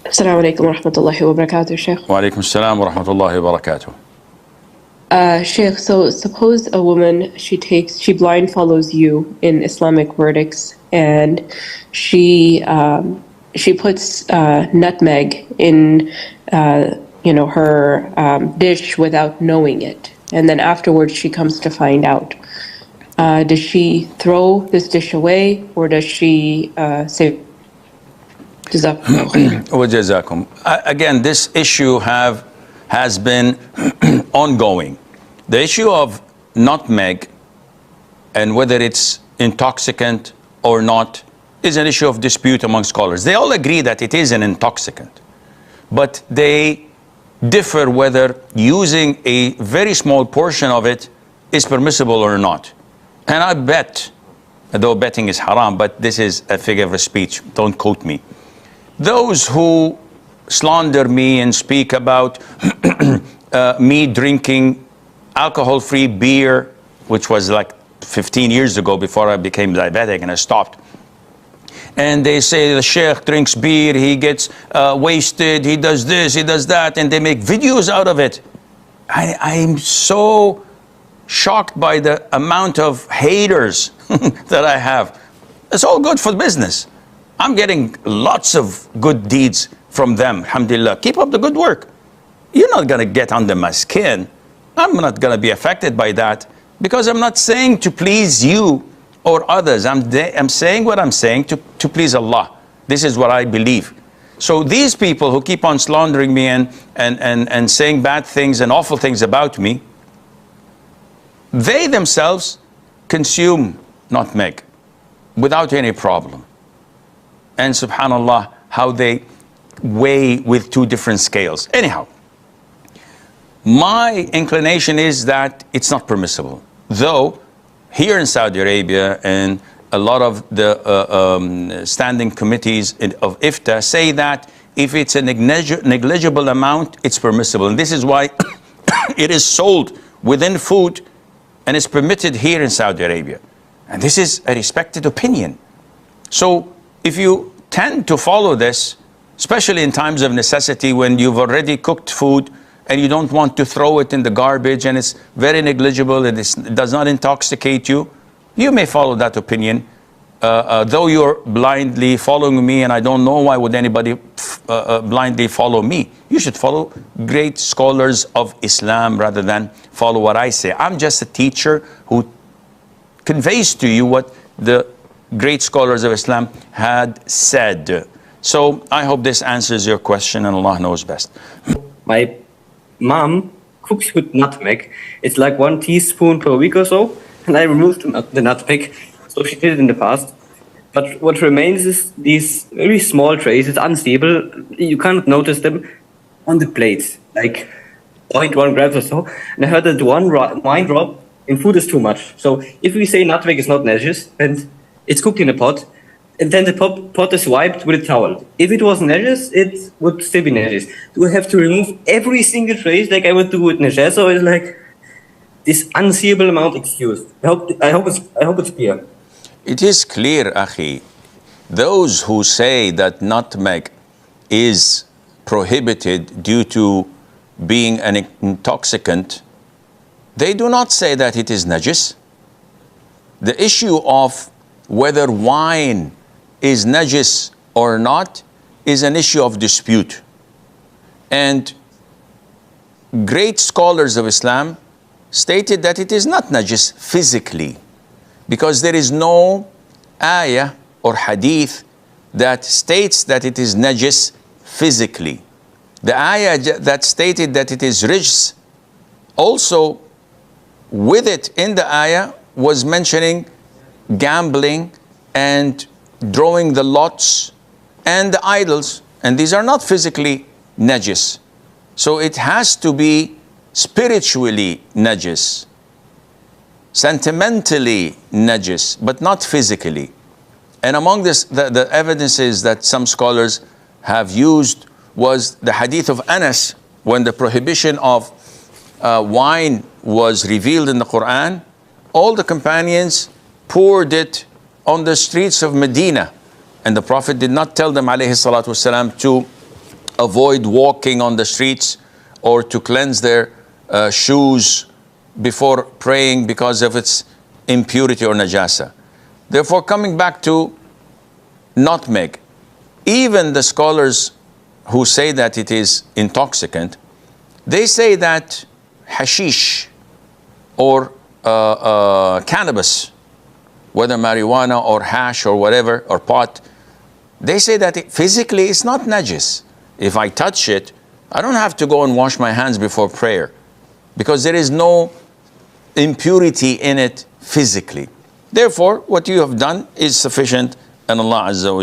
Assalamu alaikum wa rahmatullahi wa barakatuh, Sheikh. Wa alaikum assalam wa rahmatullahi wa barakatuh. Sheikh, so suppose a woman, she blind follows you in Islamic verdicts, and she puts nutmeg in her dish without knowing it, and then afterwards she comes to find out. Does she throw this dish away, or does she say Wajazakum. Again, this issue has been ongoing. The issue of nutmeg and whether it's intoxicant or not is an issue of dispute among scholars. They all agree that it is an intoxicant, but they differ whether using a very small portion of it is permissible or not. And I bet, though betting is haram, but this is a figure of speech, don't quote me. Those who slander me and speak about me drinking alcohol-free beer, which was like 15 years ago before I became diabetic and I stopped. And they say the Sheikh drinks beer, he gets wasted, he does this, he does that, and they make videos out of it. I'm so shocked by the amount of haters that I have. It's all good for business. I'm getting lots of good deeds from them, alhamdulillah. Keep up the good work. You're not going to get under my skin. I'm not going to be affected by that because I'm not saying to please you or others. I'm saying what I'm saying to please Allah. This is what I believe. So these people who keep on slandering me and saying bad things and awful things about me, they themselves consume nutmeg without any problem. And subhanallah, how they weigh with two different scales. Anyhow, my inclination is that it's not permissible. Though, here in Saudi Arabia and a lot of the standing committees of IFTA say that if it's a negligible amount, it's permissible. And this is why it is sold within food and is permitted here in Saudi Arabia. And this is a respected opinion. So if you tend to follow this, especially in times of necessity when you've already cooked food and you don't want to throw it in the garbage and it's very negligible and it does not intoxicate you, you may follow that opinion. Though you're blindly following me, and I don't know why would anybody blindly follow me. You should follow great scholars of Islam rather than follow what I say. I'm just a teacher who conveys to you what the great scholars of Islam had said. So I hope this answers your question, and Allah knows best. My mom cooks with nutmeg. It's like 1 teaspoon per week or so, and I removed the nutmeg. So she did it in the past. But what remains is these very small trays. It's unstable. You can't notice them on the plates, like 0.1 grams or so. And I heard that one wine drop in food is too much. So if we say nutmeg is not najis and it's cooked in a pot, and then the pot is wiped with a towel. If it was najis, it would still be najis. Do we have to remove every single trace like I would do with najasa, or is like this unseeable amount excused? I hope it's clear. It is clear, Akhi. Those who say that nutmeg is prohibited due to being an intoxicant, they do not say that it is najis. The issue of whether wine is najis or not is an issue of dispute. And great scholars of Islam stated that it is not najis physically, because there is no ayah or hadith that states that it is najis physically. The ayah that stated that it is rijs, also with it in the ayah was mentioning gambling and drawing the lots and the idols, and these are not physically najis. So it has to be spiritually najis, sentimentally najis, but not physically. And among this, the evidences that some scholars have used was the hadith of Anas, when the prohibition of wine was revealed in the Quran. All the companions poured it on the streets of Medina, and the Prophet did not tell them, alayhi salatu wasalam, to avoid walking on the streets or to cleanse their shoes before praying because of its impurity or najasa. Therefore, coming back to nutmeg, even the scholars who say that it is intoxicant, they say that hashish or cannabis, whether marijuana or hash or whatever, or pot, they say that physically it's not najis. If I touch it, I don't have to go and wash my hands before prayer because there is no impurity in it physically. Therefore, what you have done is sufficient, and Allah Azza wa Jalla